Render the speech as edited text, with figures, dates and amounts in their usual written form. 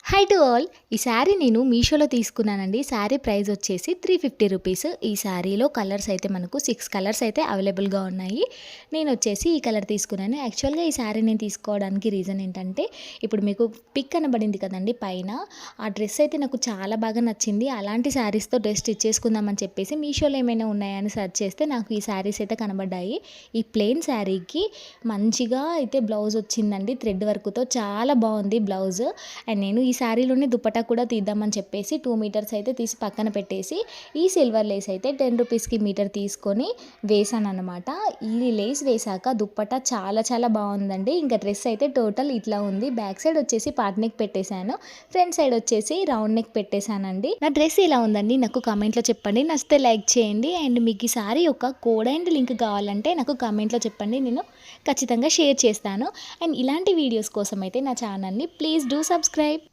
Hi to all. ఈ శారీ నేను మీషోలో తీసుకున్నానండి. శారీ ప్రైస్ వచ్చేసి 350 రూపీస్. ఈ శారీలో కలర్స్ అయితే మనకు 6 కలర్స్ అయితే అవైలబుల్గా ఉన్నాయి. నేను వచ్చేసి ఈ కలర్ తీసుకున్నాను. యాక్చువల్గా ఈ శారీ నేను తీసుకోవడానికి రీజన్ ఏంటంటే, ఇప్పుడు మీకు పిక్ కనబడింది కదండి పైన, ఆ డ్రెస్ అయితే నాకు చాలా బాగా నచ్చింది. అలాంటి శారీస్తో డ్రెస్ స్టిచ్ చేసుకుందామని చెప్పేసి మీషోలో ఏమైనా ఉన్నాయని సెర్చ్ చేస్తే నాకు ఈ శారీస్ అయితే కనబడ్డాయి. ఈ ప్లెయిన్ శారీకి మంచిగా అయితే బ్లౌజ్ వచ్చిందండి, థ్రెడ్ వర్క్తో చాలా బాగుంది బ్లౌజ్. అండ్ నేను ఈ శారీలోనే దుపట్టా కూడా తీద్దామని చెప్పేసి 2 మీటర్స్ అయితే తీసి పక్కన పెట్టేసి, ఈ సిల్వర్ లేస్ అయితే 10 రూపీస్కి మీటర్ తీసుకొని వేసాను అనమాట. ఈ లేస్ వేసాక దుప్పట్టా చాలా చాలా బాగుందండి. ఇంకా డ్రెస్ అయితే టోటల్ ఇట్లా ఉంది. బ్యాక్ సైడ్ వచ్చేసి పార్ట్ నెక్ పెట్టేశాను, ఫ్రంట్ సైడ్ వచ్చేసి రౌండ్ నెక్ పెట్టేశానండి. నా డ్రెస్ ఇలా ఉందండి, నాకు కామెంట్లో చెప్పండి. నచ్చితే లైక్ చేయండి. అండ్ మీకు ఈ శారీ యొక్క కోడ్ అండ్ లింక్ కావాలంటే నాకు కామెంట్లో చెప్పండి, నేను ఖచ్చితంగా షేర్ చేస్తాను. అండ్ ఇలాంటి వీడియోస్ కోసం అయితే నా ఛానల్ని ప్లీజ్ డూ సబ్స్క్రైబ్.